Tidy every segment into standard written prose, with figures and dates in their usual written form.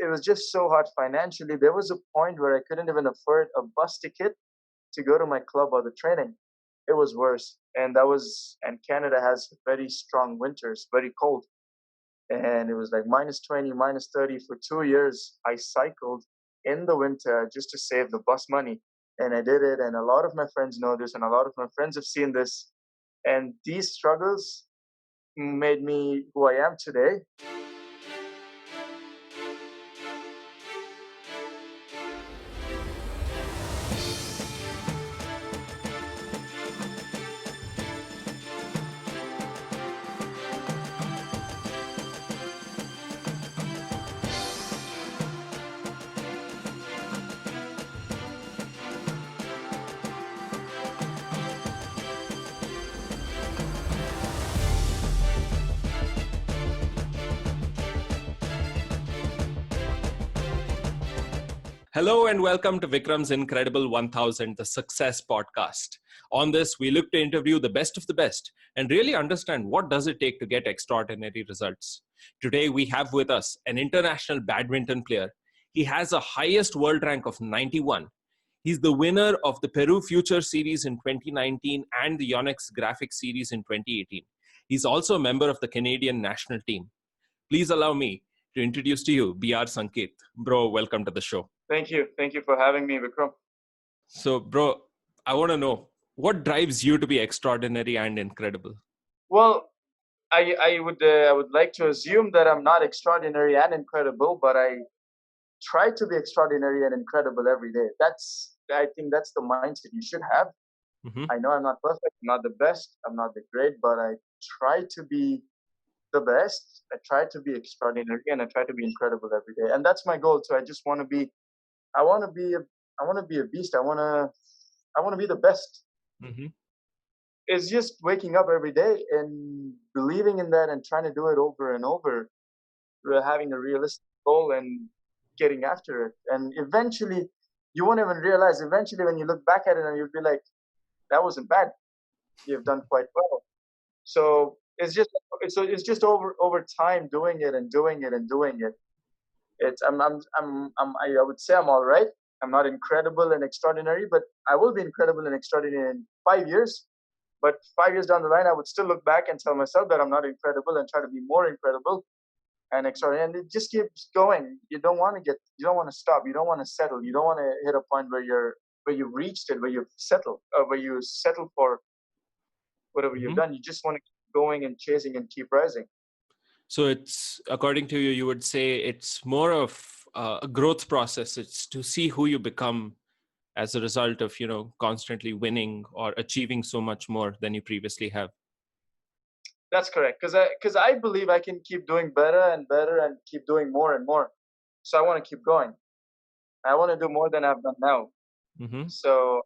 was just so hard financially. There was a point where I couldn't even afford a bus ticket to go to my club or the training. It was worse. And Canada has very strong winters, very cold. And it was like -20, -30 for 2 years. I cycled in the winter just to save the bus money. And I did it. And a lot of my friends know this, and a lot of my friends have seen this. And these struggles made me who I am today. Hello and welcome to Vikram's Incredible 1000, the Success Podcast. On this, we look to interview the best of the best and really understand what does it take to get extraordinary results. Today, we have with us an international badminton player. He has a highest world rank of 91. He's the winner of the Peru Future Series in 2019 and the Yonex Graphics Series in 2018. He's also a member of the Canadian national team. Please allow me to introduce to you B.R Sankeerth. Bro, welcome to the show. Thank you. Thank you for having me, Vikram. So, bro, I want to know, what drives you to be extraordinary and incredible? Well, I would like to assume that I'm not extraordinary and incredible, but I try to be extraordinary and incredible every day. I think that's the mindset you should have. Mm-hmm. I know I'm not perfect, I'm not the best, I'm not the great, but I try to be the best. I try to be extraordinary and I try to be incredible every day. And that's my goal too. I want to be a beast. I want to be the best. Mm-hmm. It's just waking up every day and believing in that and trying to do it over and over, having a realistic goal and getting after it. And eventually, you won't even realize. Eventually, when you look back at it, and you'll be like, "That wasn't bad. You've done quite well." So it's just over time doing it and doing it and doing it. I would say I'm all right. I'm not incredible and extraordinary, but I will be incredible and extraordinary in 5 years. But 5 years down the line, I would still look back and tell myself that I'm not incredible and try to be more incredible and extraordinary. And it just keeps going. You don't want to stop. You don't want to settle. You don't want to hit a point where you've reached it, where you've settled, where you settle for whatever you've done. You just want to keep going and chasing and keep rising. So it's, according to you, you would say it's more of a growth process. It's to see who you become as a result of, constantly winning or achieving so much more than you previously have. That's correct. Because I believe I can keep doing better and better and keep doing more and more. So I want to keep going. I want to do more than I've done now. Mm-hmm. So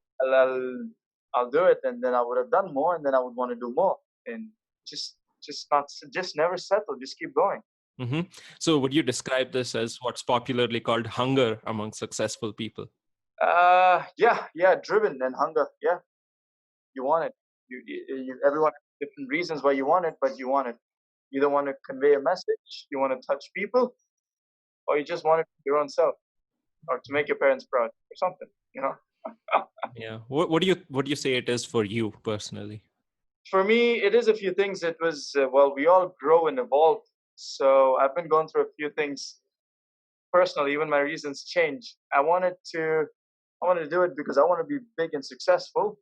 I'll do it, and then I would have done more, and then I would want to do more, and just never settle. Just keep going. Mm-hmm. So would you describe this as what's popularly called hunger among successful people? Yeah, driven and hunger. Yeah, you want it. Everyone has different reasons why you want it, but you want it. You don't want to convey a message. You want to touch people, or you just want it for your own self, or to make your parents proud, or something. Yeah. What do you say it is for you personally? For me, it is a few things. It was, we all grow and evolve. So I've been going through a few things personally. Even my reasons change. I wanted to do it because I want to be big and successful,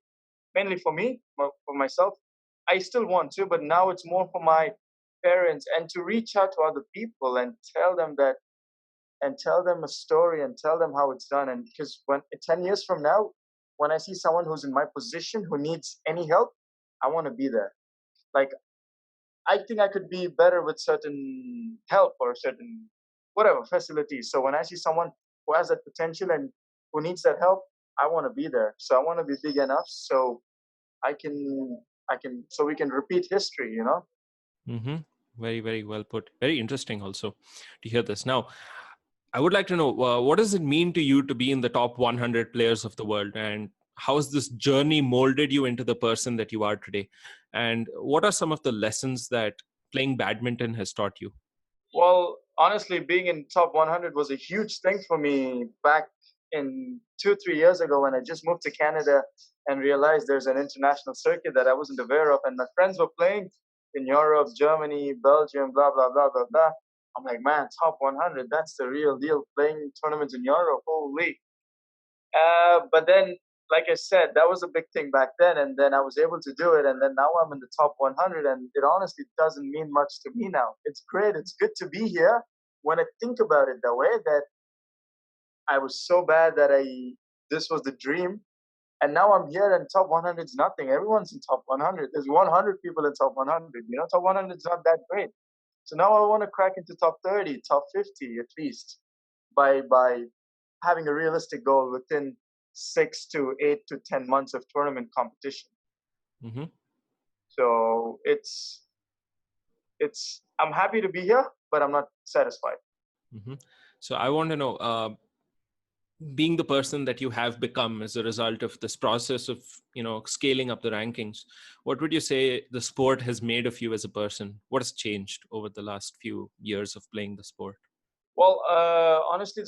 mainly for me, for myself. I still want to, but now it's more for my parents and to reach out to other people and tell them a story and tell them how it's done. And because 10 years from now, when I see someone who's in my position who needs any help, I want to be there. Like, I think I could be better with certain help or certain whatever facilities. So when I see someone who has that potential and who needs that help, I want to be there. So I want to be big enough so so we can repeat history, Mm-hmm. Very, very well put. Very interesting also to hear this. Now, I would like to know, what does it mean to you to be in the top 100 players of the world? And how has this journey molded you into the person that you are today? And what are some of the lessons that playing badminton has taught you? Well, honestly, being in top 100 was a huge thing for me back in 2, 3 years ago when I just moved to Canada and realized there's an international circuit that I wasn't aware of, and my friends were playing in Europe, Germany, Belgium, blah blah blah blah blah. I'm like, man, top 100, that's the real deal. Playing tournaments in Europe, holy. But then, like I said, that was a big thing back then, and then I was able to do it, and then now I'm in the top 100, and it honestly doesn't mean much to me now. It's great, it's good to be here. When I think about it the way that I was so bad that this was the dream, and now I'm here, and top 100 is nothing. Everyone's in top 100. There's 100 people in top 100. Top 100 is not that great. So now I want to crack into top 30, top 50 at least, by having a realistic goal within 6 to 8 to 10 months of tournament competition. Mm-hmm. So I'm happy to be here, but I'm not satisfied. Mm-hmm. So I want to know, being the person that you have become as a result of this process of, scaling up the rankings, what would you say the sport has made of you as a person? What has changed over the last few years of playing the sport? Well, honestly,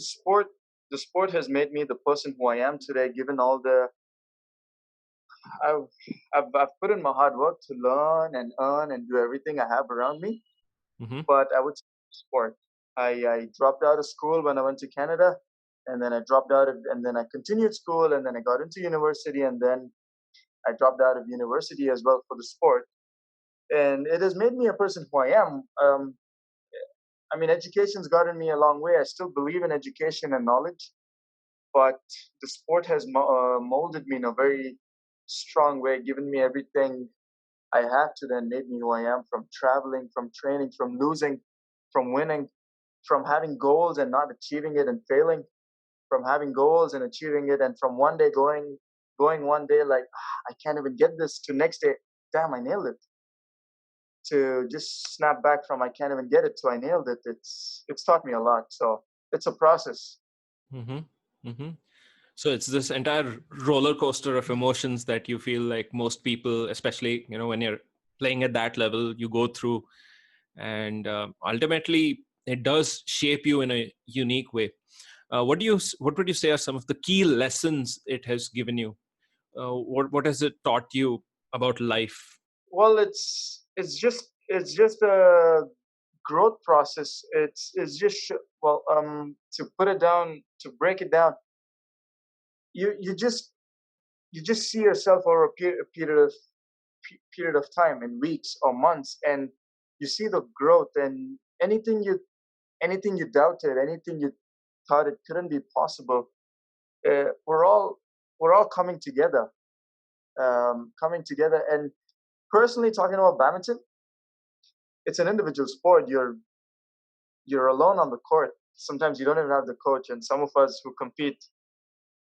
the sport has made me the person who I am today, given all the I've put in my hard work to learn and earn and do everything I have around me. Mm-hmm. But I would say sport. I dropped out of school when I went to Canada, and then I dropped out of, and then I continued school, and then I got into university, and then I dropped out of university as well for the sport. And it has made me a person who I am. I mean, education's gotten me a long way. I still believe in education and knowledge, but the sport has molded me in a very strong way, given me everything I have to, then made me who I am, from traveling, from training, from losing, from winning, from having goals and not achieving it and failing, from having goals and achieving it, and from one day going one day like, I can't even get this, to next day, damn, I nailed it. To just snap back from I can't even get it to I nailed it. It's taught me a lot. So it's a process. Mm-hmm. Mm-hmm. So it's this entire roller coaster of emotions that you feel like most people, especially, when you're playing at that level, you go through, and ultimately it does shape you in a unique way. What would you say are some of the key lessons it has given you? What has it taught you about life? Well, it's just a growth process. It's just to put it down, to break it down, you just see yourself over a period of time, in weeks or months, and you see the growth, and anything you doubted, anything you thought it couldn't be possible, we're all coming together. And personally, talking about badminton, it's an individual sport. You're alone on the court. Sometimes you don't even have the coach, and some of us who compete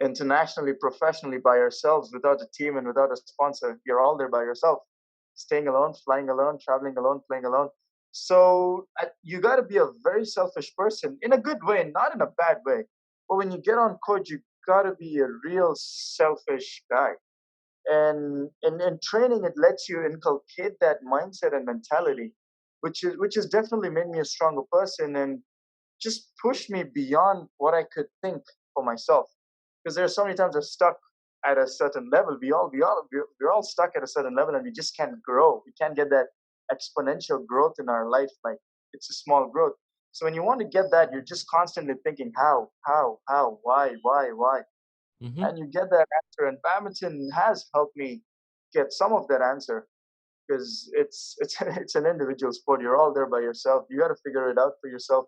internationally, professionally, by ourselves, without a team and without a sponsor, you're all there by yourself, staying alone, flying alone, traveling alone, playing alone. So you got to be a very selfish person, in a good way, not in a bad way. But when you get on court, you got to be a real selfish guy. And in training, it lets you inculcate that mindset and mentality, which has definitely made me a stronger person, and just pushed me beyond what I could think for myself. Because there are so many times I've stuck at a certain level. We're all stuck at a certain level, and we just can't grow. We can't get that exponential growth in our life. Like, it's a small growth. So when you want to get that, you're just constantly thinking how, why, Mm-hmm. and you get that answer. And badminton has helped me get some of that answer, because it's an individual sport. You're all there by yourself. You got to figure it out for yourself.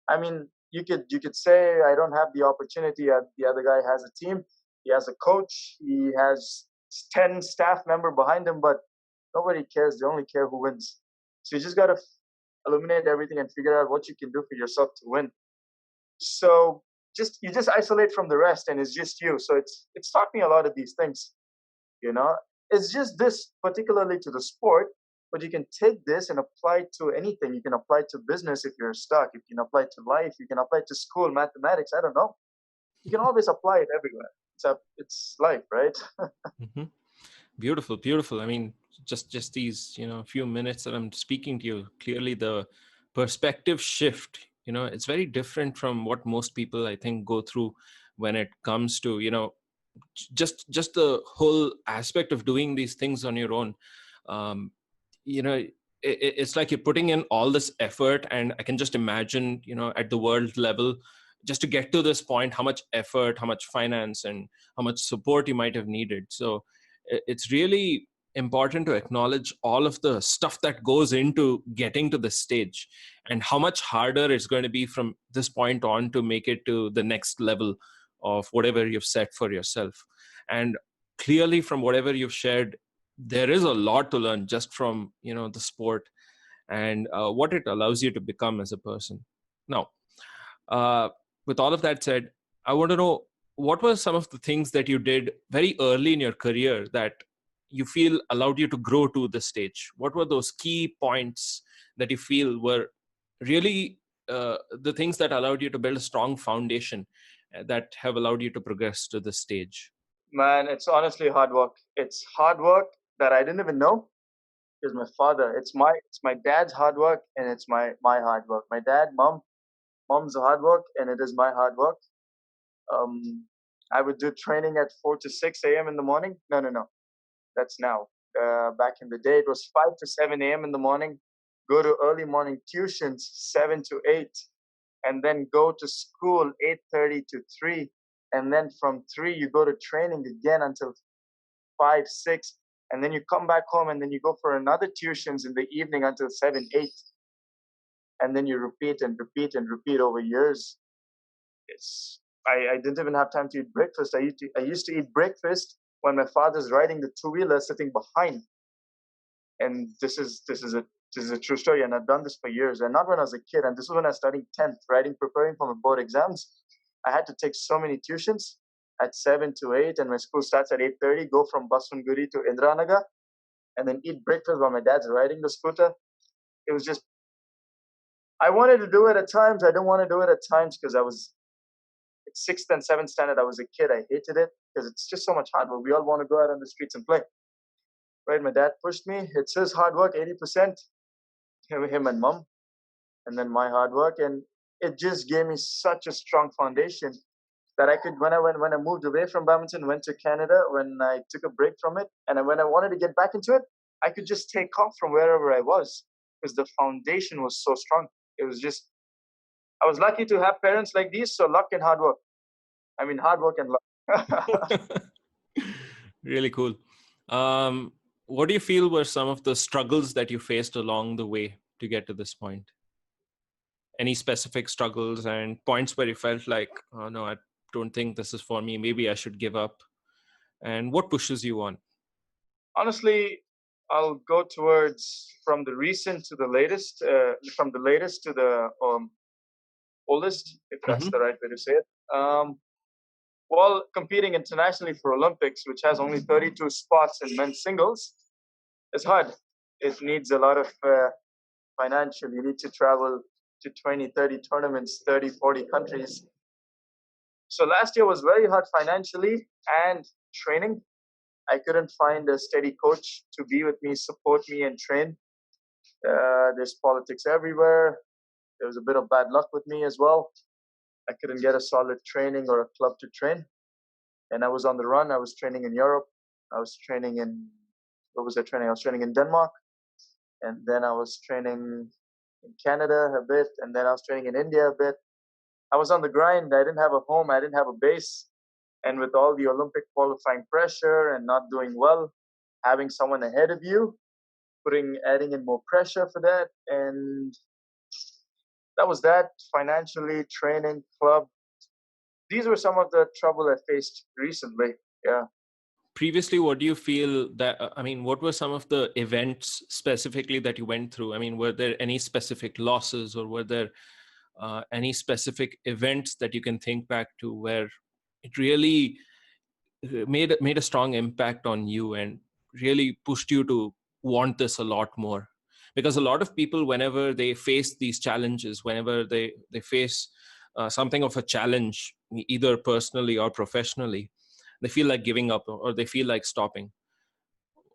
I mean, you could say I don't have the opportunity. The other guy has a team. He has a coach. He has 10 staff member behind him, but nobody cares. They only care who wins. So you just got to eliminate everything and figure out what you can do for yourself to win. So you just isolate from the rest, and it's just you. So it's taught me a lot of these things. You know, it's just this particularly to the sport, but you can take this and apply it to anything. You can apply it to business if you're stuck. You can apply it to life. You can apply it to school, mathematics. I don't know. You can always apply it everywhere. It's life, right? Mm-hmm. Beautiful, beautiful. I mean, just these, few minutes that I'm speaking to you, clearly the perspective shift It's very different from what most people, I think, go through when it comes to, just the whole aspect of doing these things on your own. um, it's like you're putting in all this effort, and I can just imagine, at the world level, just to get to this point, how much effort, how much finance, and how much support you might have needed. So it's really important to acknowledge all of the stuff that goes into getting to this stage, and how much harder it's going to be from this point on to make it to the next level of whatever you've set for yourself. And clearly, from whatever you've shared, there is a lot to learn just from the sport, and what it allows you to become as a person. Now, uh, with all of that said, I want to know, what were some of the things that you did very early in your career that you feel allowed you to grow to this stage? What were those key points that you feel were really the things that allowed you to build a strong foundation that have allowed you to progress to this stage? Man, it's honestly hard work. It's hard work that I didn't even know is my father. It's my dad's hard work, and it's my hard work. My dad, mom's hard work, and it is my hard work. Um, I would do training at 4 to 6 a.m. in the morning. No. That's now. Back in the day, it was 5 to 7 a.m. in the morning. Go to early morning tuitions, 7 to 8, and then go to school 8:30 to 3, and then from 3 you go to training again until 5, 6, and then you come back home, and then you go for another tuitions in the evening until 7, 8, and then you repeat and repeat and repeat over years. I didn't even have time to eat breakfast. I used to eat breakfast when my father's riding the two-wheeler sitting behind. And this is a true story, and I've done this for years. And not when I was a kid, and this was when I was studying 10th, preparing for my board exams. I had to take so many tuitions at 7 to 8, and my school starts at 8:30. Go from Baswangudi to Indranagar, and then eat breakfast while my dad's riding the scooter. It was just, I wanted to do it at times. I didn't want to do it at times because I was sixth and seventh standard. I was a kid. I hated it because it's just so much hard work. We all want to go out on the streets and play, right? My dad pushed me. It's his hard work, 80%, him and mom, and then my hard work, and it just gave me such a strong foundation that I could, when I moved away from badminton, went to Canada, when I took a break from it, and when I wanted to get back into it, I could just take off from wherever I was because the foundation was so strong. It was just, I was lucky to have parents like these. So luck and hard work. I mean, hard work and luck. Really cool. What do you feel were some of the struggles that you faced along the way to get to this point? Any specific struggles and points where you felt like, oh no, I don't think this is for me, maybe I should give up? And what pushes you on? Honestly, I'll go towards from the recent to the latest, from the latest to the oldest, if that's Mm-hmm. the right way to say it. While competing internationally for Olympics, which has only 32 spots in men's singles, is hard. It needs a lot of financial. You need to travel to 20, 30 tournaments, 30, 40 countries. So last year was very hard financially and training. I couldn't find a steady coach to be with me, support me, and train. There's politics everywhere. There was a bit of bad luck with me as well. I couldn't get a solid training or a club to train. And I was on the run. I was training in Europe. I was training in, what was I training? I was training in Denmark. And then I was training in Canada a bit. And then I was training in India a bit. I was on the grind. I didn't have a home. I didn't have a base. And with all the Olympic qualifying pressure and not doing well, having someone ahead of you, adding in more pressure for that. And that was that. Financially, training, club. These were some of the trouble I faced recently. Yeah. Previously, what do you feel that, what were some of the events specifically that you went through? I mean, were there any specific losses, or were there any specific events that you can think back to where it really made a strong impact on you and really pushed you to want this a lot more? Because a lot of people, whenever they face these challenges, whenever they face something of a challenge, either personally or professionally, they feel like giving up, or they feel like stopping.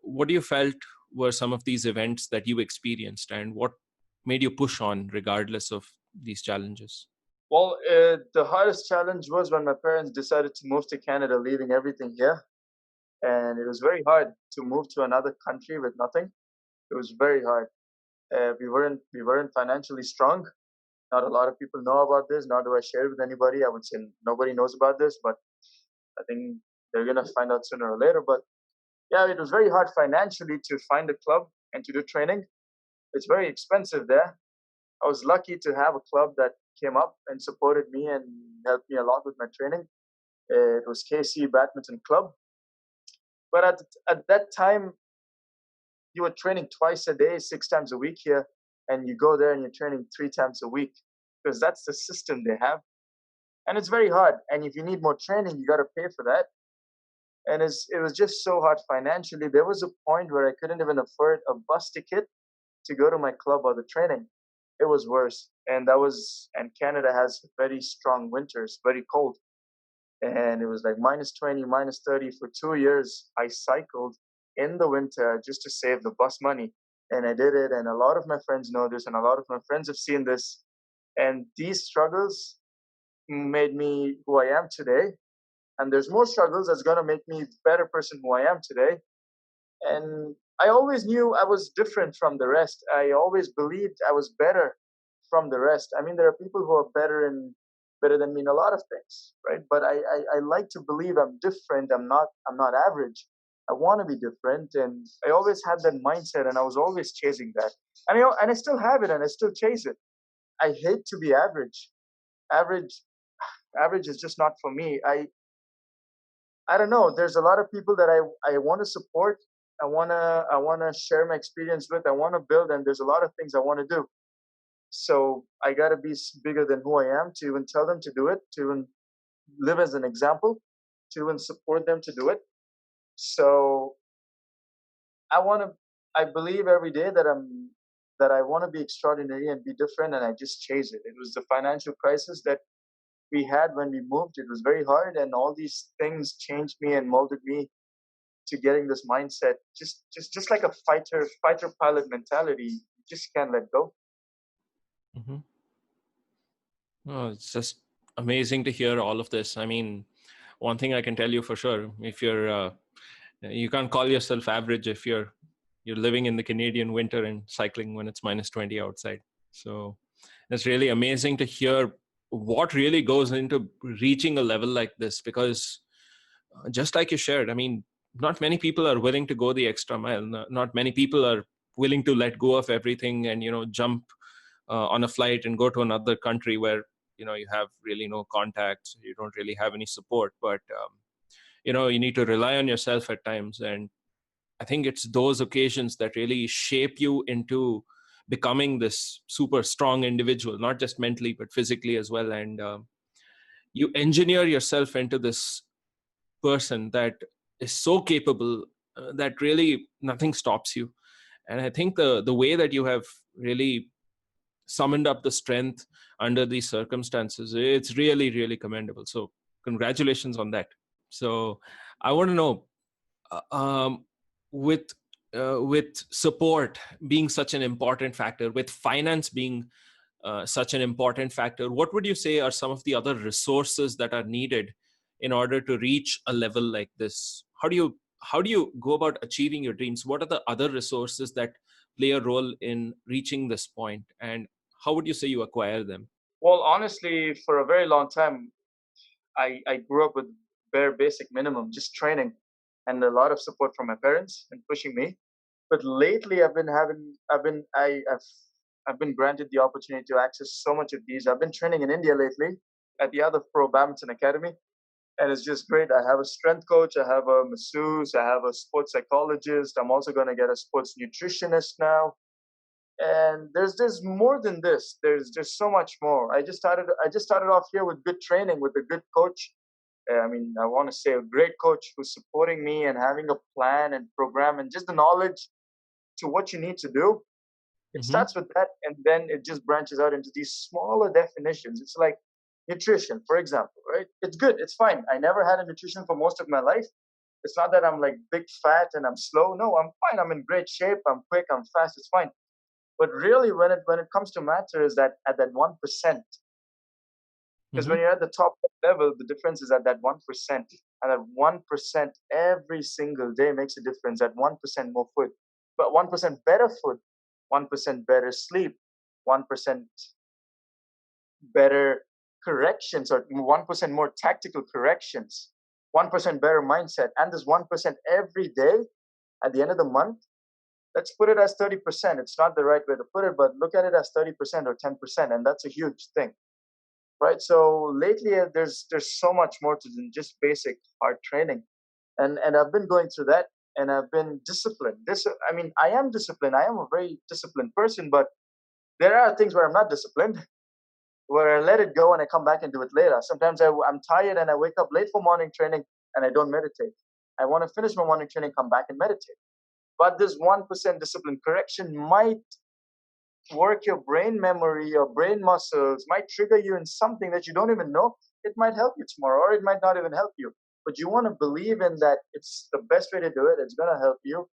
What do you felt were some of these events that you experienced, and what made you push on regardless of these challenges? Well, the hardest challenge was when my parents decided to move to Canada, leaving everything here. And it was very hard to move to another country with nothing. It was very hard. We weren't financially strong. Not a lot of people know about this, nor do I share it with anybody. I would say nobody knows about this, but I think they're gonna find out sooner or later. But yeah, it was very hard financially to find a club and to do training. It's very expensive there. I was lucky to have a club that came up and supported me and helped me a lot with my training. It was KC Badminton Club. But at that time, you were training twice a day, 6 times a week here, and you go there and you're training 3 times a week because that's the system they have. And it's very hard. And if you need more training, you got to pay for that. And it was just so hard financially. There was a point where I couldn't even afford a bus ticket to go to my club or the training. It was worse. And Canada has very strong winters, very cold. And it was like -20, -30 for 2 years. I cycled in the winter just to save the bus money. And I did it. And a lot of my friends know this, and a lot of my friends have seen this. And these struggles made me who I am today. And there's more struggles that's going to make me the better person who I am today. And I always knew I was different from the rest. I always believed I was better from the rest. I mean, there are people who are better than me in a lot of things, right? But I like to believe I'm different. I'm not average. I want to be different, and I always had that mindset, and I was always chasing that. And I still have it, and I still chase it. I hate to be average. Average, average is just not for me. I don't know. There's a lot of people that I want to support. I wanna share my experience with. I want to build, and there's a lot of things I want to do. So I gotta be bigger than who I am to even tell them to do it, to even live as an example, to even support them to do it. So I want to. I believe every day that I want to be extraordinary and be different, and I just chase it. It was the financial crisis that we had when we moved. It was very hard, and all these things changed me and molded me to getting this mindset. Just like a fighter pilot mentality. You just can't let go. Hmm. Oh, it's just amazing to hear all of this. I mean, one thing I can tell you for sure, if you can't call yourself average if you're living in the Canadian winter and cycling when it's -20 outside. So it's really amazing to hear what really goes into reaching a level like this, because just like you shared, I mean, not many people are willing to go the extra mile. Not many people are willing to let go of everything and, jump on a flight and go to another country where, you have really no contacts, you don't really have any support, but, you need to rely on yourself at times. And I think it's those occasions that really shape you into becoming this super strong individual, not just mentally, but physically as well. And you engineer yourself into this person that is so capable that really nothing stops you. And I think the way that you have really summoned up the strength under these circumstances, it's really, really commendable. So congratulations on that. So I want to know, uh, um, with with support being such an important factor, with finance being such an important factor, what would you say are some of the other resources that are needed in order to reach a level like this? How do you go about achieving your dreams? What are the other resources that play a role in reaching this point, and how would you say you acquire them? Well, honestly, for a very long time, I grew up with bare basic minimum, just training and a lot of support from my parents and pushing me. But lately, I've been granted the opportunity to access so much of these. I've been training in India lately at the other pro badminton academy, and it's just great. I have a strength coach, I have a masseuse, I have a sports psychologist. I'm also going to get a sports nutritionist now. And there's more than this. There's so much more. I just started off here with good training with a good coach. I mean, I want to say a great coach who's supporting me and having a plan and program and just the knowledge to what you need to do. It Hmm. starts with that, and then it just branches out into these smaller definitions. It's like nutrition, for example, right? It's good, it's fine. I never had a nutrition for most of my life. It's not that I'm like big fat and I'm slow. No, I'm fine. I'm in great shape. I'm quick. I'm fast. It's fine. But really, when it comes to matter, is that at that 1%, because when you're at the top level, the difference is at that 1%. And that 1% every single day makes a difference. At 1% more food, but 1% better food, 1% better sleep, 1% better corrections, or 1% more tactical corrections, 1% better mindset, and this 1% every day at the end of the month. Let's put it as 30%. It's not the right way to put it, but look at it as 30% or 10%, and that's a huge thing. Right. So lately, there's so much more to than just basic hard training, and I've been going through that, and I've been disciplined. I mean, I am disciplined. I am a very disciplined person, but there are things where I'm not disciplined, where I let it go and I come back and do it later. Sometimes I'm tired and I wake up late for morning training and I don't meditate. I want to finish my morning training, come back and meditate. But this 1% discipline correction might work your brain memory, your brain muscles, might trigger you in something that you don't even know. It might help you tomorrow, or it might not even help you. But you want to believe in that it's the best way to do it. It's going to help you,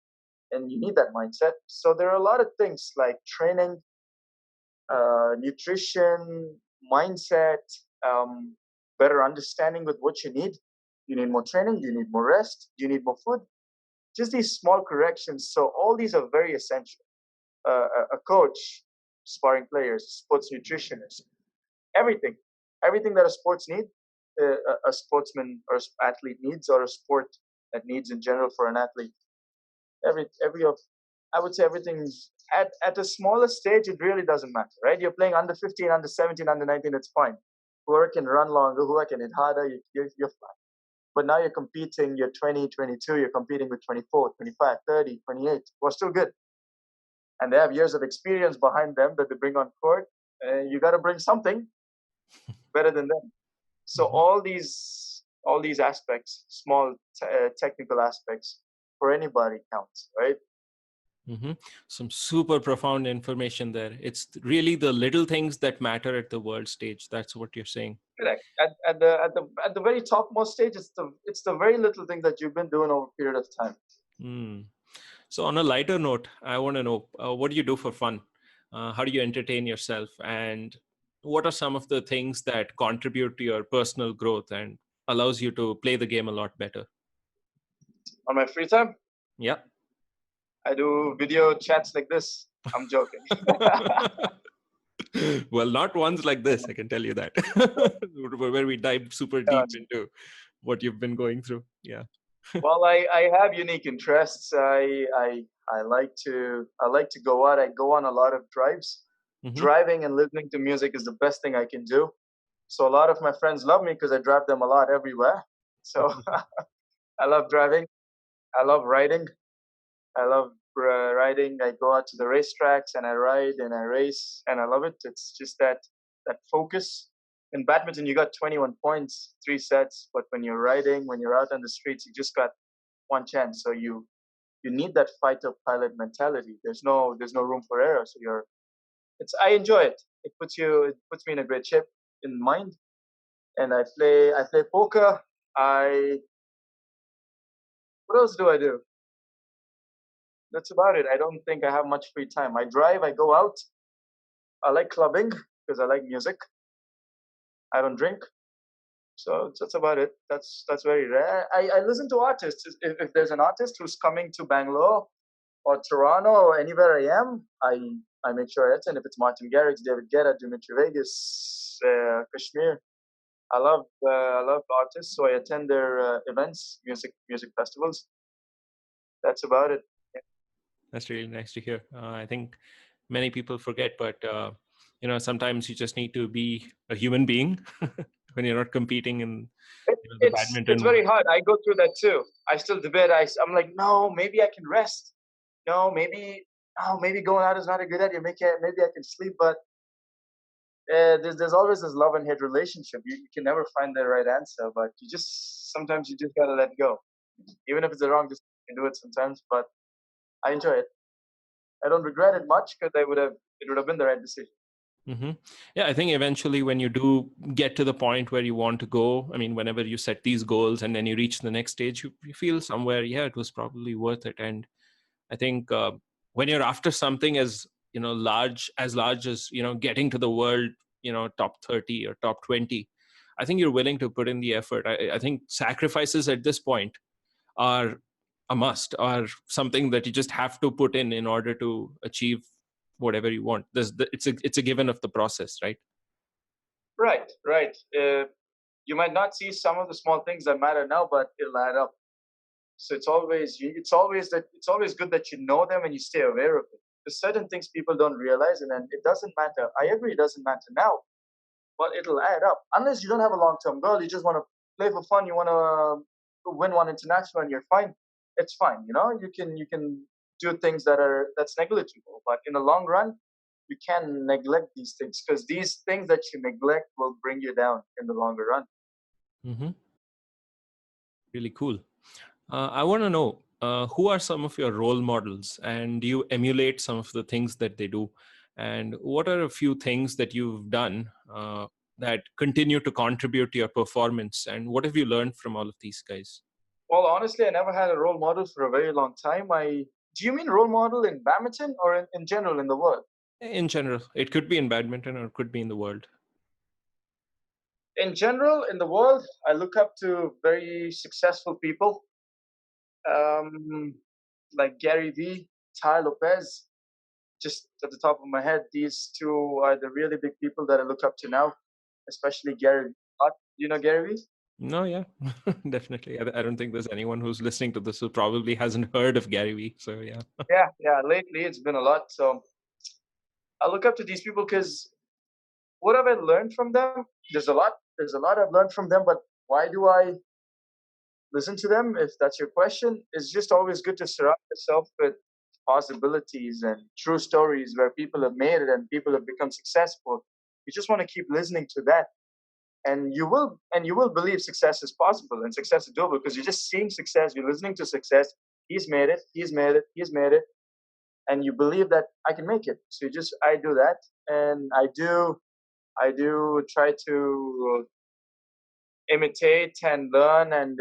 and you need that mindset. So there are a lot of things like training, nutrition, mindset, better understanding with what you need. You need more training. You need more rest. You need more food. Just these small corrections. So all these are very essential. A coach, sparring players, sports nutritionist, everything that a sports need, a sportsman or athlete needs, or a sport that needs in general for an athlete. I would say everything at a smaller stage, it really doesn't matter, right? You're playing under 15, under 17, under 19, it's fine. Whoever can run longer, whoever can hit harder, you're fine. But now you're competing, you're 20, 22, you're competing with 24, 25, 30, 28, who are still good. And they have years of experience behind them that they bring on court. You got to bring something better than them. So all these aspects, small technical aspects for anybody counts, right? Some super profound information there. It's really the little things that matter at the world stage. That's what you're saying. Correct. At the very topmost stage, it's the very little thing that you've been doing over a period of time. So on a lighter note, I want to know, what do you do for fun? How do you entertain yourself? And what are some of the things that contribute to your personal growth and allows you to play the game a lot better? On my free time? Yeah. I do video chats like this. I'm joking. Well, not ones like this, I can tell you that, where we dive super deep into what you've been going through. Yeah. Well, I have unique interests. I like to go out. I go on a lot of drives. Driving and listening to music is the best thing I can do. So a lot of my friends love me because I drive them a lot everywhere. So I love driving. I love riding. I love riding. I go out to the racetracks and I ride and I race and I love it. It's just that focus. In badminton, you got 21 points, 3 sets. But when you're riding, when you're out on the streets, you just got one chance. So you need that fighter pilot mentality. There's no room for error. So I enjoy it. It puts me in a great shape in mind. And I play poker. What else do I do? That's about it. I don't think I have much free time. I drive, I go out. I like clubbing because I like music. I don't drink. So that's about it. That's very rare. I listen to artists. If there's an artist who's coming to Bangalore or Toronto or anywhere I am, I make sure I attend. If it's Martin Garrix, David Guetta, Dimitri Vegas, Kashmir, I love artists, so I attend their events, music festivals. That's about it. Yeah. That's really nice to hear. I think many people forget, but sometimes you just need to be a human being when you're not competing in the badminton. It's very hard. I go through that too. I still debate. I'm like, no, maybe I can rest. No, maybe going out is not a good idea. Maybe I can sleep, but there's always this love and hate relationship. You can never find the right answer, but sometimes you just gotta let go, even if it's the wrong decision. You can do it sometimes, but I enjoy it. I don't regret it much because it would have been the right decision. Yeah, I think eventually when you do get to the point where you want to go, I mean, whenever you set these goals and then you reach the next stage, you feel somewhere, yeah, it was probably worth it. And I think when you're after something as large as getting to the world, top 30 or top 20, I think you're willing to put in the effort. I think sacrifices at this point are a must, or something that you just have to put in order to achieve whatever you want. It's a given of the process, right? Right, right. You might not see some of the small things that matter now, but it'll add up. So it's always good that you know them and you stay aware of it. There's certain things people don't realize, and then it doesn't matter. I agree, it doesn't matter now, but it'll add up. Unless you don't have a long-term goal, you just want to play for fun. You want to win one international, and you're fine. It's fine. You can do things that's negligible, but in the long run, you can neglect these things, because these things that you neglect will bring you down in the longer run. Mm-hmm. Really cool. I want to know, who are some of your role models, and do you emulate some of the things that they do? And what are a few things that you've done that continue to contribute to your performance? And what have you learned from all of these guys? Well, honestly, I never had a role model for a very long time. Do you mean role model in badminton or in general in the world? In general, it could be in badminton or it could be in the world. In general, in the world, I look up to very successful people, um, like Gary Vee, Ty Lopez. Just at the top of my head, these two are the really big people that I look up to now, especially Gary Vee. Do you know Gary Vee? No, yeah, definitely. I don't think there's anyone who's listening to this who probably hasn't heard of Gary Vee. So yeah. Yeah, yeah. Lately, it's been a lot. So I look up to these people because what have I learned from them? There's a lot. There's a lot I've learned from them, but why do I listen to them? If that's your question, it's just always good to surround yourself with possibilities and true stories where people have made it and people have become successful. You just want to keep listening to that, and you will believe success is possible and success is doable, because you're just seeing success. You're listening to success. He's made it. He's made it. He's made it, and you believe that I can make it. So I do that, and I do try to imitate and learn and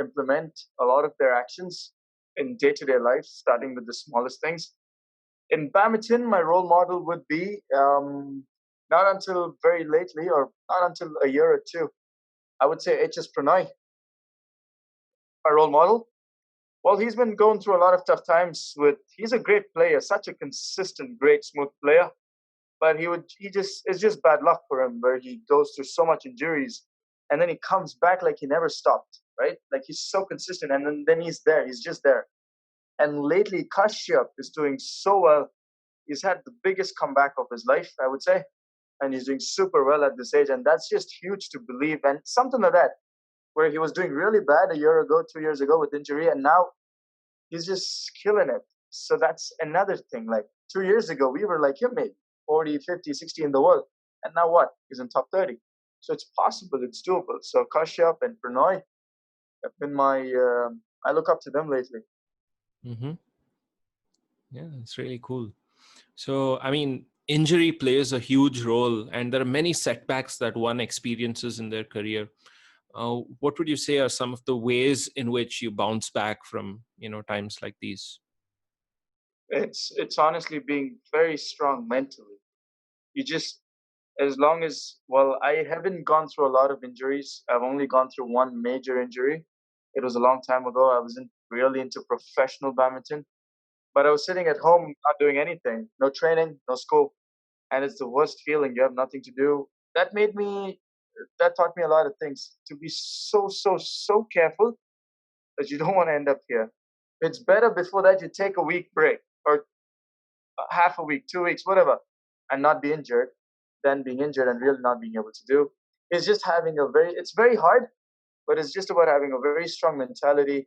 implement a lot of their actions in day-to-day life, starting with the smallest things. In badminton, my role model would be, not until very lately, or not until a year or two, I would say HS Pranay, my role model. Well, he's been going through a lot of tough times. He's a great player, such a consistent, great, smooth player. But it's just bad luck for him, where he goes through so much injuries, and then he comes back like he never stopped, right? Like, he's so consistent, and then he's there. He's just there. And lately, Kashyap is doing so well. He's had the biggest comeback of his life, I would say, and he's doing super well at this age, and that's just huge to believe. And something like that, where he was doing really bad a year ago, 2 years ago with injury, and now he's just killing it. So that's another thing. Like, 2 years ago, we were like him, maybe 40, 50, 60 in the world. And now what? He's in top 30. So it's possible, it's doable. So Kashyap and Pranoy have been I look up to them lately. Mm-hmm. Yeah, it's really cool. So, I mean, injury plays a huge role, and there are many setbacks that one experiences in their career. What would you say are some of the ways in which you bounce back from, times like these? It's honestly being very strong mentally. You just, as long as, well, I haven't gone through a lot of injuries. I've only gone through one major injury. It was a long time ago. I wasn't really into professional badminton, but I was sitting at home, not doing anything, no training, no school, and it's the worst feeling. You have nothing to do. That taught me a lot of things, to be so, so, so careful that you don't want to end up here. It's better before that you take a week break, or half a week, 2 weeks, whatever, and not be injured, than being injured and really not being able to do. It's very hard, but it's just about having a very strong mentality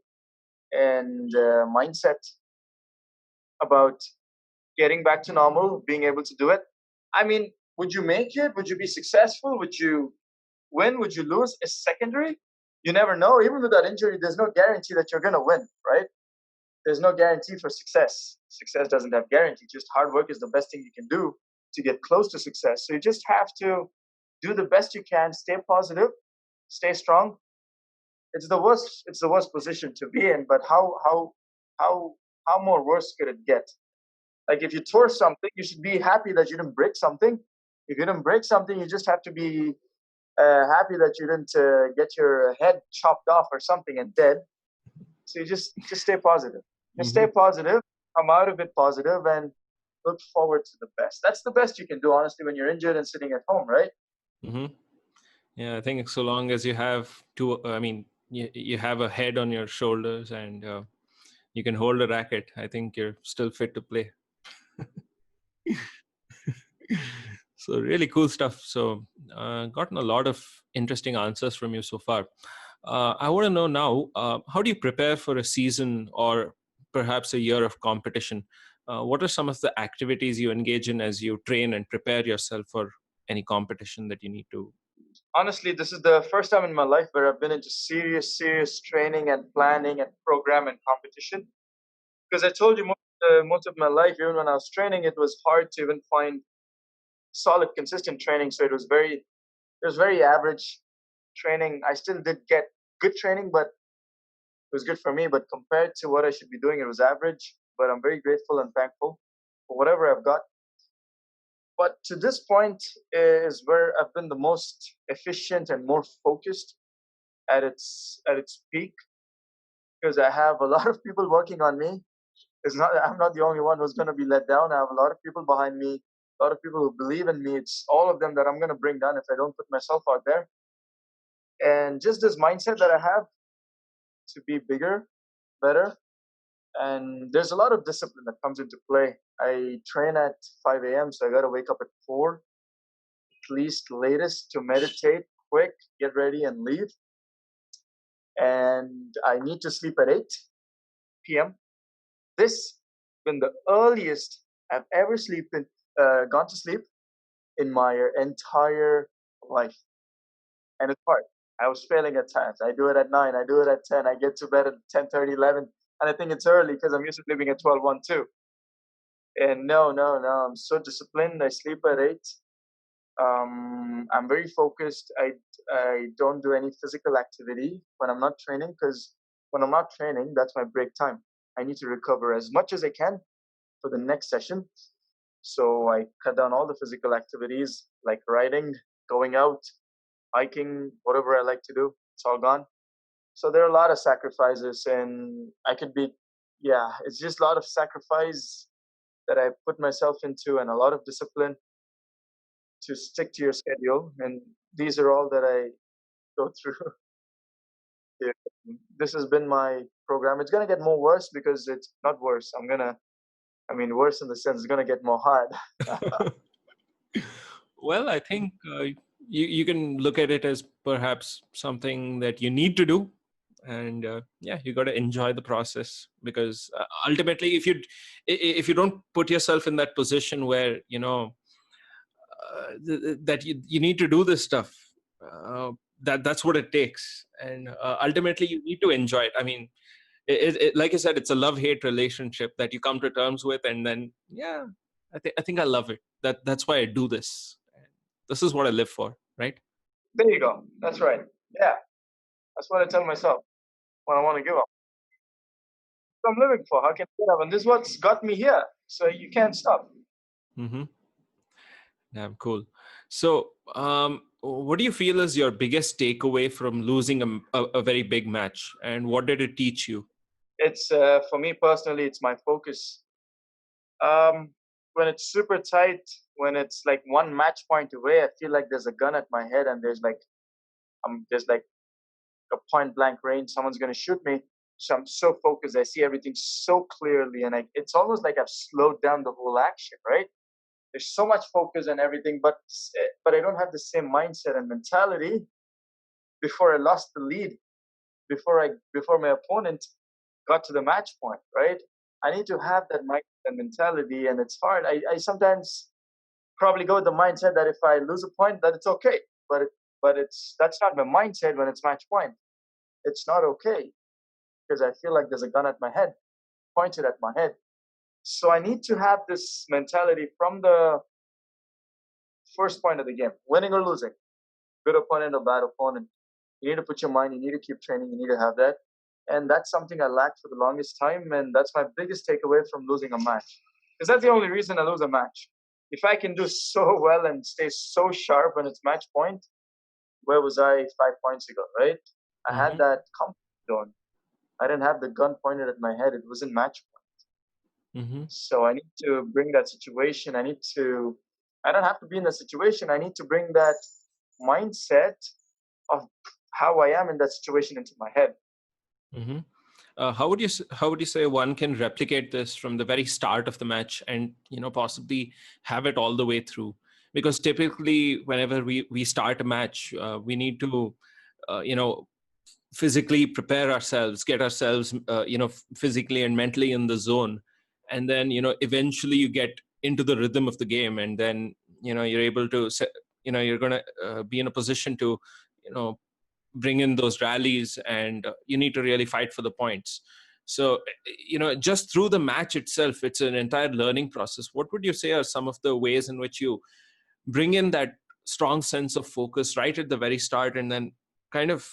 and mindset about getting back to normal, being able to do it. I mean, would you make it? Would you be successful? Would you win? Would you lose? Is secondary. You never know. Even with that injury, there's no guarantee that you're going to win, right? There's no guarantee for success. Success doesn't have guarantee. Just hard work is the best thing you can do to get close to success. So you just have to do the best you can, stay positive, stay strong. It's the worst. It's the worst position to be in. But how more worse could it get? Like if you tore something, you should be happy that you didn't break something. If you didn't break something, you just have to be happy that you didn't get your head chopped off or something and dead. So you just stay positive. Just stay Mm-hmm. positive, come out of it positive, and look forward to the best. That's the best you can do, honestly, when you're injured and sitting at home, right? Mm-hmm. Yeah, I think so long as you have two, you have a head on your shoulders and you can hold a racket, I think you're still fit to play. So really cool stuff. So gotten a lot of interesting answers from you so far. I want to know now, how do you prepare for a season or perhaps a year of competition? What are some of the activities you engage in as you train and prepare yourself for any competition that you need to? Honestly, this is the first time in my life where I've been into serious training and planning and program and competition. Because I told you most of my life, even when I was training, it was hard to even find solid, consistent training. So it was very average training. I still did get good training, but it was good for me. But compared to what I should be doing, it was average. But I'm very grateful and thankful for whatever I've got. But to this point is where I've been the most efficient and more focused at its peak, because I have a lot of people working on me. I'm not the only one who's going to be let down. I have a lot of people behind me, a lot of people who believe in me. It's all of them that I'm going to bring down if I don't put myself out there. And just this mindset that I have to be bigger, better, and there's a lot of discipline that comes into play. I train at 5 a.m., so I got to wake up at 4, at least latest, to meditate, quick, get ready, and leave. And I need to sleep at 8 p.m. This has been the earliest I've ever gone to sleep in my entire life. And it's hard. I was failing at times. I do it at 9. I do it at 10. I get to bed at 10:30, 11. And I think it's early because I'm used to sleeping at 12, 1, 2. And no. I'm so disciplined. I sleep at 8. I'm very focused. I don't do any physical activity when I'm not training, because when I'm not training, that's my break time. I need to recover as much as I can for the next session. So I cut down all the physical activities like riding, going out, hiking, whatever I like to do. It's all gone. So there are a lot of sacrifices, and it's just a lot of sacrifice that I put myself into, and a lot of discipline to stick to your schedule. And these are all that I go through. Yeah. This has been my program. It's going to get more worse, because it's not worse. Worse in the sense it's going to get more hard. Well, I think you can look at it as perhaps something that you need to do, and you got to enjoy the process, because ultimately, if you don't put yourself in that position where that you need to do this stuff, that's what it takes, and ultimately you need to enjoy it. I mean, like I said, it's a love-hate relationship that you come to terms with, and then I think I love it. That's why I do this. This is what I live for, right? There you go. That's right. Yeah, that's what I tell myself when I want to give up. What I'm living for. How can I get up? And this is what's got me here. So you can't stop. Mm-hmm. Damn cool. So, what do you feel is your biggest takeaway from losing a very big match, and what did it teach you? It's for me personally, it's my focus. When it's super tight, when it's like one match point away, I feel like there's a gun at my head, and there's like a point blank range. Someone's gonna shoot me. So I'm so focused. I see everything so clearly, and it's almost like I've slowed down the whole action. Right? There's so much focus and everything, but I don't have the same mindset and mentality before I lost the lead. Before my opponent got to the match point, right? I need to have that mindset and mentality, and it's hard. I sometimes probably go with the mindset that if I lose a point, that it's okay. But that's not my mindset when it's match point. It's not okay, because I feel like there's a gun at my head, pointed at my head. So I need to have this mentality from the first point of the game, winning or losing, good opponent or bad opponent. You need to put your mind, you need to keep training, you need to have that. And that's something I lacked for the longest time. And that's my biggest takeaway from losing a match. Because that's the only reason I lose a match. If I can do so well and stay so sharp when it's match point, where was I 5 points ago, right? I had Mm-hmm. that comfort zone. I didn't have the gun pointed at my head. It was in match point. Mm-hmm. So I need to bring that situation. I don't have to be in the situation. I need to bring that mindset of how I am in that situation into my head. Mm-hmm. How would you say one can replicate this from the very start of the match and possibly have it all the way through? Because typically, whenever we start a match, we need to physically prepare ourselves, get ourselves physically and mentally in the zone, and then eventually you get into the rhythm of the game, and then you're able to you're going to be in a position to bring in those rallies, and you need to really fight for the points. So just through the match itself, it's an entire learning process. What would you say are some of the ways in which you bring in that strong sense of focus right at the very start, and then kind of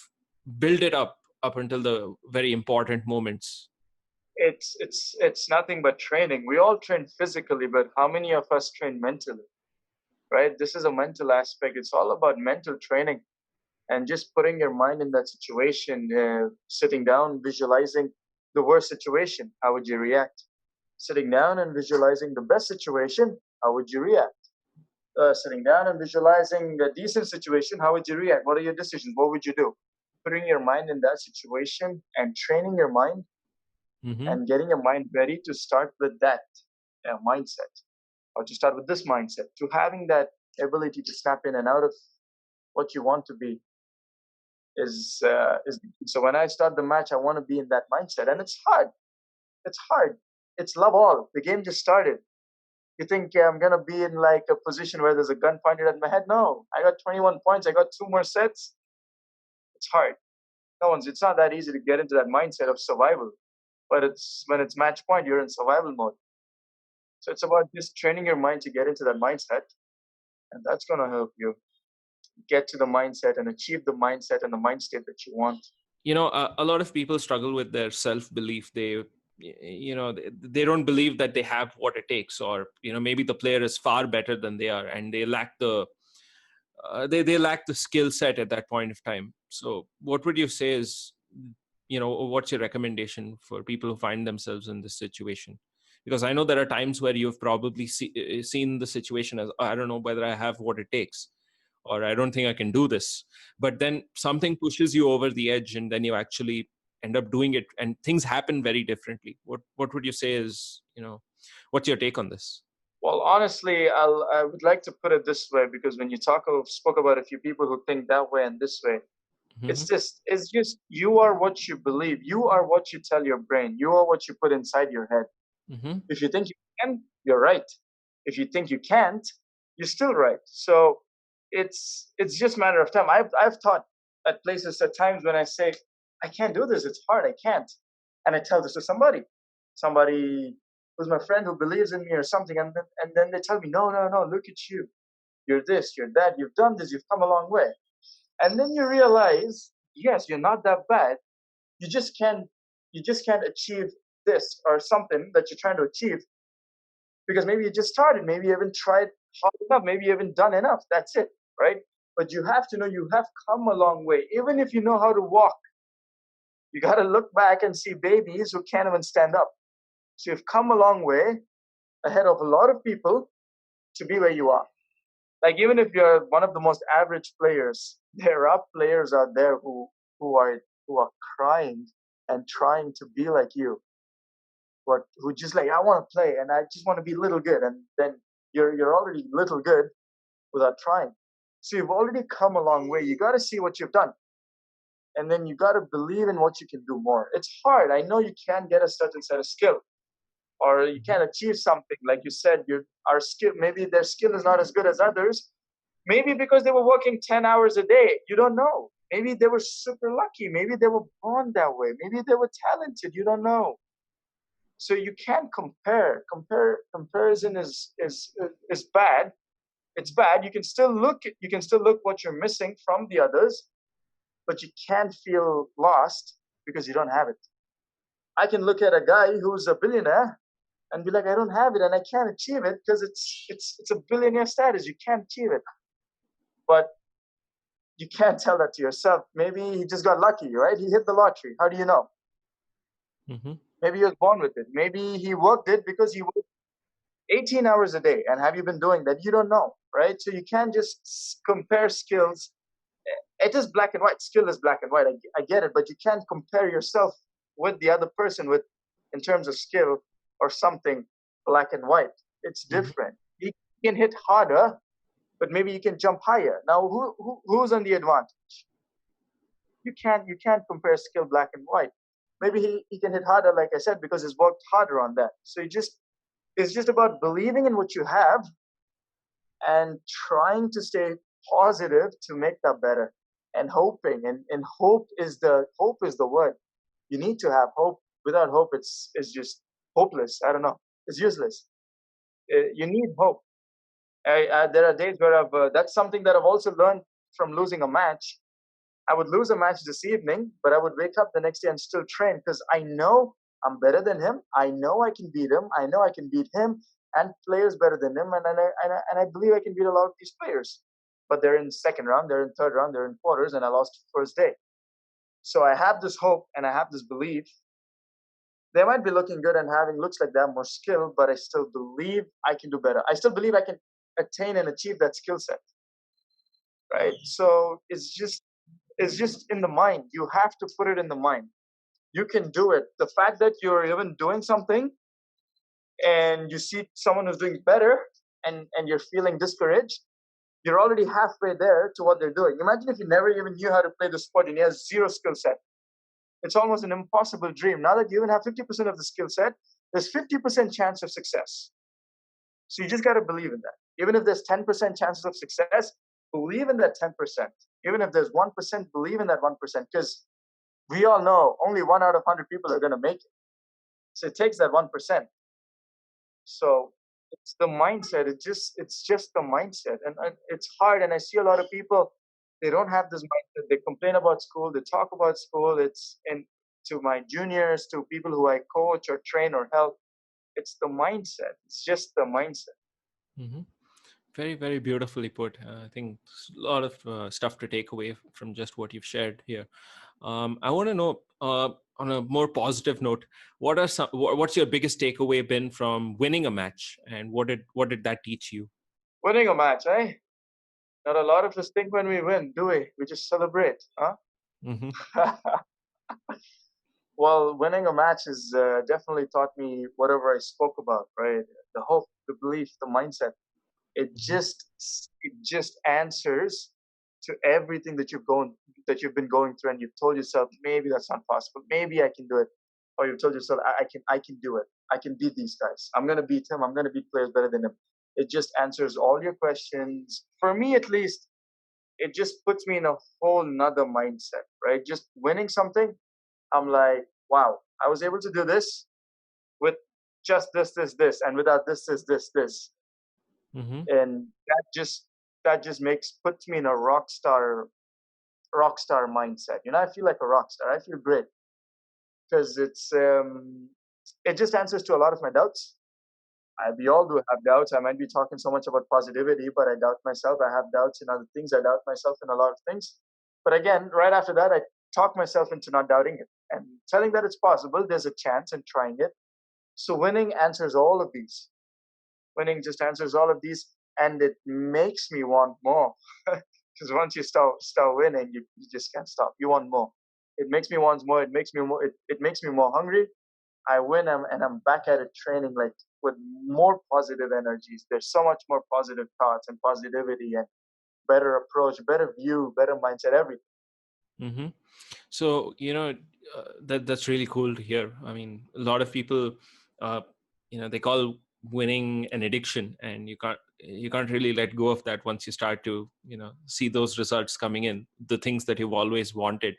build it up until the very important moments? It's nothing but training. We all train physically, but how many of us train mentally? Right? This is a mental aspect. It's all about mental training and just putting your mind in that situation, sitting down, visualizing the worst situation. How would you react? Sitting down and visualizing the best situation. How would you react? Sitting down and visualizing a decent situation. How would you react? What are your decisions? What would you do? Putting your mind in that situation and training your mind Mm-hmm. and getting your mind ready to start with that mindset, or to start with this mindset, to having that ability to snap in and out of what you want to be is so when I start the match, I want to be in that mindset, and it's hard. It's hard. It's love all. The game just started. You think, yeah, I'm gonna be in like a position where there's a gun pointed at my head? No, I got 21 points. I got 2 more sets. It's hard. No one's. It's not that easy to get into that mindset of survival. But it's when it's match point, you're in survival mode. So it's about just training your mind to get into that mindset, and that's gonna help you get to the mindset and achieve the mindset and the mind state that you want. A lot of people struggle with their self-belief. They don't believe that they have what it takes, or maybe the player is far better than they are, and they lack they lack the skill set at that point of time. So what would you say is, what's your recommendation for people who find themselves in this situation? Because I know there are times where you've probably seen the situation as, I don't know whether I have what it takes, or I don't think I can do this. But then something pushes you over the edge, and then you actually end up doing it, and things happen very differently. What would you say is, what's your take on this? Well, honestly, I would like to put it this way, because when you spoke about a few people who think that way and this way, Mm-hmm. it's just you are what you believe. You are what you tell your brain. You are what you put inside your head. Mm-hmm. If you think you can, you're right. If you think you can't, you're still right. So it's just a matter of time. I've taught at places at times when I say I can't do this. It's hard. I can't, and I tell this to somebody who's my friend who believes in me or something, and then they tell me, no, no, no. Look at you. You're this. You're that. You've done this. You've come a long way. And then you realize, yes, you're not that bad. You just can't. You just can't achieve this or something that you're trying to achieve because maybe you just started, maybe you haven't tried hard enough, maybe you haven't done enough. That's it, right? But you have to know you have come a long way. Even if you know how to walk, you got to look back and see babies who can't even stand up. So you've come a long way ahead of a lot of people to be where you are. Like even if you're one of the most average players, there are players out there who are who are crying and trying to be like you, but who just like, I want to play and I just want to be little good, and then you're already little good without trying. So you've already come a long way. You got to see what you've done, and then you got to believe in what you can do more. It's hard. I know you can't get a certain set of skill, or you can't achieve something like you said. Our skill, maybe their skill is not as good as others. Maybe because they were working 10 hours a day. You don't know. Maybe they were super lucky. Maybe they were born that way. Maybe they were talented. You don't know. So you can't comparison is bad. It's bad. You can still look what you're missing from the others, but you can't feel lost because you don't have it. I can look at a guy who's a billionaire and be like, I don't have it and I can't achieve it because it's a billionaire status. You can't achieve it. But you can't tell that to yourself. Maybe he just got lucky, right? He hit the lottery. How do you know? Mm-hmm. Maybe he was born with it. Maybe he worked it because he worked 18 hours a day. And have you been doing that? You don't know, right? So you can't just compare skills. It is black and white. Skill is black and white. I get it, but you can't compare yourself with the other person with in terms of skill or something black and white. It's different. He can hit harder, but maybe you can jump higher. Now, who's on the advantage? You can't compare skill black and white. Maybe he can hit harder, like I said, because he's worked harder on that. So it's just about believing in what you have and trying to stay positive to make that better and hoping. And hope is the word. You need to have hope. Without hope, it's just hopeless. I don't know. It's useless. You need hope. There are days where that's something that I've also learned from losing a match. I would lose a match this evening, but I would wake up the next day and still train because I know I'm better than him. I know I can beat him. I know I can beat him and players better than him. And I believe I can beat a lot of these players. But they're in second round, they're in third round, they're in quarters, and I lost first day. So I have this hope and I have this belief. They might be looking good and having looks like they have more skill, but I still believe I can do better. I still believe I can attain and achieve that skill set. Right? So it's just in the mind. You have to put it in the mind. You can do it. The fact that you're even doing something and you see someone who's doing better and you're feeling discouraged, you're already halfway there to what they're doing. Imagine if you never even knew how to play the sport and you have zero skill set. It's almost an impossible dream. Now that you even have 50% of the skill set, there's 50% chance of success. So you just got to believe in that. Even if there's 10% chances of success, believe in that 10%. Even if there's 1%, believe in that 1%. Because we all know only 1 out of 100 people are going to make it. So it takes that 1%. So it's the mindset. It's just the mindset. And it's hard. And I see a lot of people, they don't have this mindset. They complain about school. They talk about school. To my juniors, to people who I coach or train or help. It's the mindset. It's just the mindset. Mm-hmm. Very, very beautifully put. I think a lot of stuff to take away from just what you've shared here. I want to know, on a more positive note, what's your biggest takeaway been from winning a match, and what did that teach you? Winning a match, eh? Not a lot of us think when we win, do we? We just celebrate, huh? Mm-hmm. Well, winning a match has definitely taught me whatever I spoke about, right? The hope, the belief, the mindset. It just answers to everything that you've been going through, and you've told yourself maybe that's not possible, maybe I can do it, or you've told yourself I can do it, I can beat these guys, I'm gonna beat him, I'm gonna beat players better than him. It just answers all your questions. For me, at least, it just puts me in a whole nother mindset, right? Just winning something, I'm like, wow, I was able to do this with just this, and without this. Mm-hmm. And that just puts me in a rock star mindset. I feel like a rock star. I feel great because it just answers to a lot of my doubts. We all do have doubts. I might be talking so much about positivity, but I doubt myself. I have doubts in other things. I doubt myself in a lot of things. But again, right after that, I talk myself into not doubting it and telling that it's possible. There's a chance in trying it. So winning answers all of these. Winning just answers all of these, and it makes me want more. Because once you start winning, you just can't stop. You want more. It makes me want more. It makes me more. It makes me more hungry. I win, and I'm back at it training like with more positive energies. There's so much more positive thoughts and positivity and better approach, better view, better mindset, everything. Mm-hmm. So that's really cool to hear. I mean, a lot of people, they call winning an addiction, and you can't really let go of that once you start to see those results coming in, the things that you've always wanted.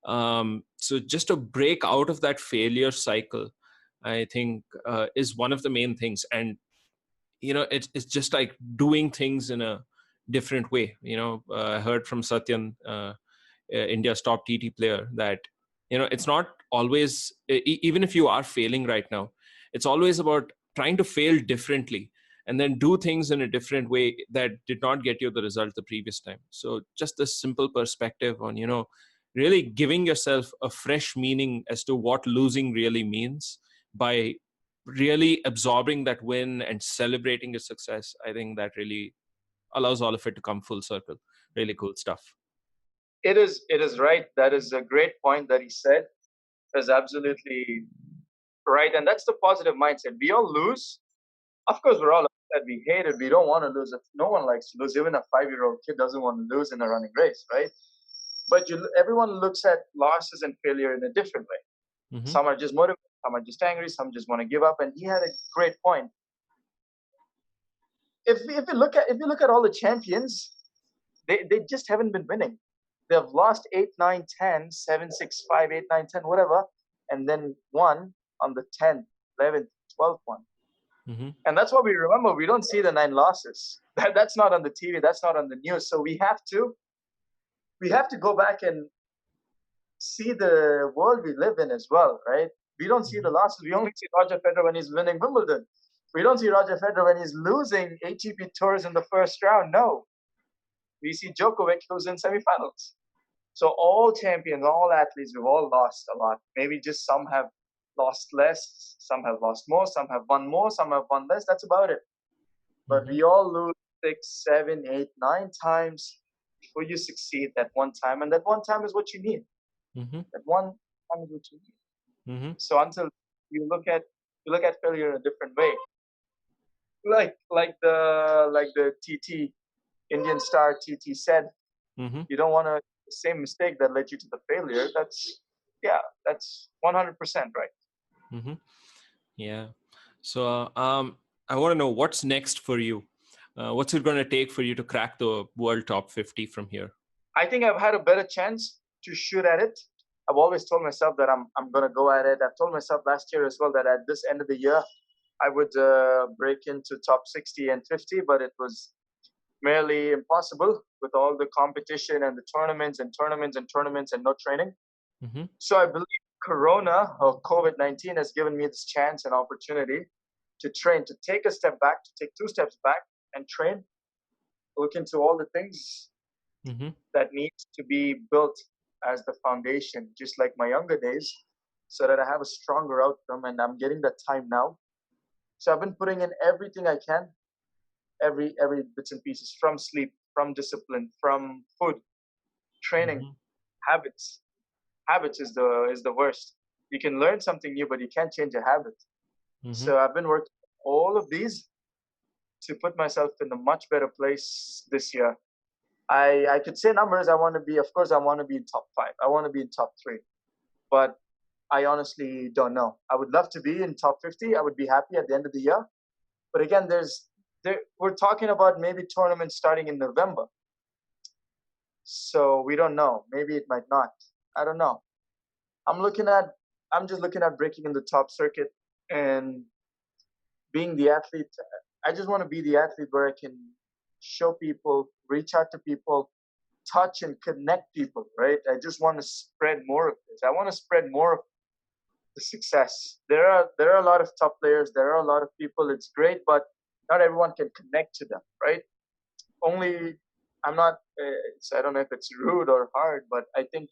So just to break out of that failure cycle, I think is one of the main things. And it's just like doing things in a different way. I heard from Satyan, India's top TT player, that it's not always, even if you are failing right now, it's always about trying to fail differently and then do things in a different way that did not get you the result the previous time. So just this simple perspective on, really giving yourself a fresh meaning as to what losing really means by really absorbing that win and celebrating your success. I think that really allows all of it to come full circle. Really cool stuff. It is right. That is a great point that he said. That's absolutely right. And that's the positive mindset. We all lose. Of course, we're all upset. We hate it. We don't want to lose. No one likes to lose. Even a 5-year-old kid doesn't want to lose in a running race, right? But everyone looks at losses and failure in a different way. Mm-hmm. Some are just motivated, some are just angry, some just want to give up. And he had a great point. If you look at all the champions, they just haven't been winning. They've lost 8, 9, 10, 7, 6, 5, 8, 9, 10, whatever, and then won on the 10th, 11th, 12th one. Mm-hmm. And that's what we remember. We don't see the 9 losses. That's not on the TV. That's not on the news. So we have to go back and see the world we live in as well, right? We don't see the losses. We only see Roger Federer when he's winning Wimbledon. We don't see Roger Federer when he's losing ATP tours in the first round. No. We see Djokovic who's in semifinals. So all champions, all athletes, we've all lost a lot. Maybe just some have lost less, some have lost more, some have won more, some have won less. That's about it. But we all lose 6, 7, 8, 9 times before you succeed that one time. And that one time is what you need. Mm-hmm. That one time is what you need. Mm-hmm. So until you look at failure in a different way, like the TT Indian star TT said, Mm-hmm. you don't want to the same mistake that led you to the failure. That's 100% right. Mm-hmm. Yeah. So I want to know what's next for you. What's it going to take for you to crack the world top 50 from here? I think I've had a better chance to shoot at it. I've always told myself that I'm going to go at it. I've told myself last year as well that at this end of the year, I would break into top 60 and 50, but it was merely impossible with all the competition and the tournaments and no training. Mm-hmm. So I believe Corona or COVID-19 has given me this chance and opportunity to train, to take a step back, to take 2 steps back and train, look into all the things that need to be built as the foundation, just like my younger days, so that I have a stronger outcome, and I'm getting that time now. So I've been putting in everything I can, every bits and pieces, from sleep, from discipline, from food, training, habits. Habits is the worst. You can learn something new, but you can't change a habit. So I've been working all of these to put myself in a much better place this year. I could say numbers. I want to be in top 5. I want to be in top 3. But I honestly don't know. I would love to be in top 50. I would be happy at the end of the year. But again, we're talking about maybe tournaments starting in November. So we don't know. Maybe it might not. I don't know. I'm just looking at breaking in the top circuit and being the athlete. I just want to be the athlete where I can show people, reach out to people, touch and connect people, right? I just want to spread more of this. I want to spread more of the success. There are a lot of top players. There are a lot of people. It's great, but not everyone can connect to them, right? I don't know if it's rude or hard, but I think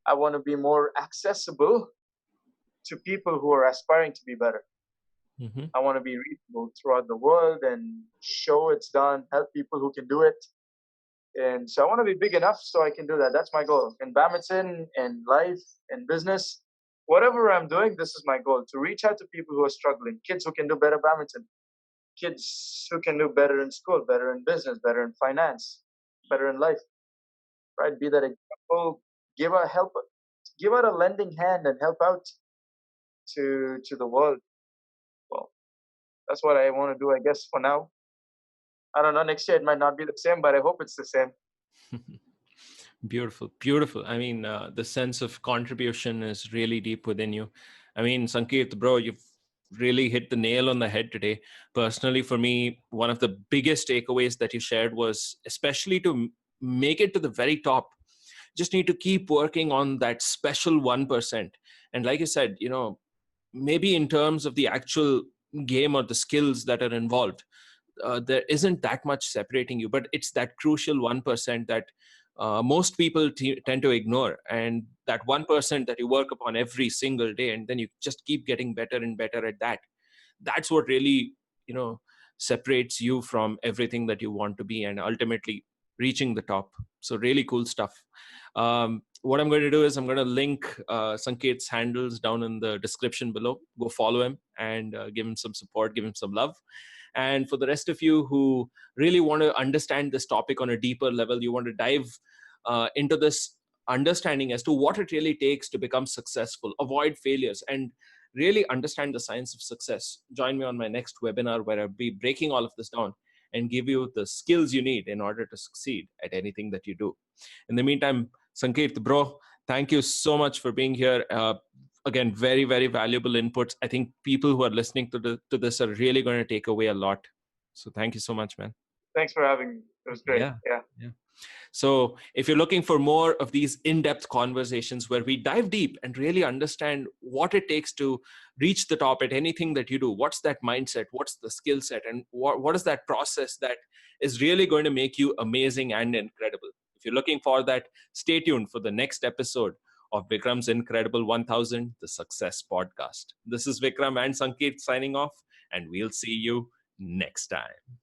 I want to be more accessible to people who are aspiring to be better. I want to be reachable throughout the world and show it's done, help people who can do it. And so I want to be big enough so I can do that. That's my goal. In badminton, in life, in business, whatever I'm doing, this is my goal, to reach out to people who are struggling, kids who can do better badminton, kids who can do better in school, better in business, better in finance, better in life, right? Be that example, give out a lending hand and help out to the world. Well, that's what I want to do, I guess, for now. I don't know, next year it might not be the same, but I hope it's the same. Beautiful, beautiful. I mean, the sense of contribution is really deep within you. I mean, Sankeerth, bro, you've really hit the nail on the head today. Personally, for me, one of the biggest takeaways that you shared was, especially to make it to the very top, just need to keep working on that special 1%. And like you said, maybe in terms of the actual game or the skills that are involved, there isn't that much separating you, but it's that crucial 1% that most people tend to ignore. And that 1% that you work upon every single day, and then you just keep getting better and better at that. That's what really, separates you from everything that you want to be and ultimately reaching the top. So really cool stuff. What I'm going to do is I'm going to link Sankeerth's handles down in the description below. Go follow him and give him some support, give him some love. And for the rest of you who really want to understand this topic on a deeper level, you want to dive into this understanding as to what it really takes to become successful, avoid failures, and really understand the science of success, join me on my next webinar where I'll be breaking all of this down and give you the skills you need in order to succeed at anything that you do. In the meantime, Sankeerth, bro, thank you so much for being here. Again, very, very valuable inputs. I think people who are listening to this are really going to take away a lot. So thank you so much, man. Thanks for having me. It was great. Yeah. So if you're looking for more of these in-depth conversations where we dive deep and really understand what it takes to reach the top at anything that you do, what's that mindset, what's the skill set, and what is that process that is really going to make you amazing and incredible. If you're looking for that, stay tuned for the next episode of Vikram's Incredible 1000, the Success Podcast. This is Vikram and Sankeerth signing off, and we'll see you next time.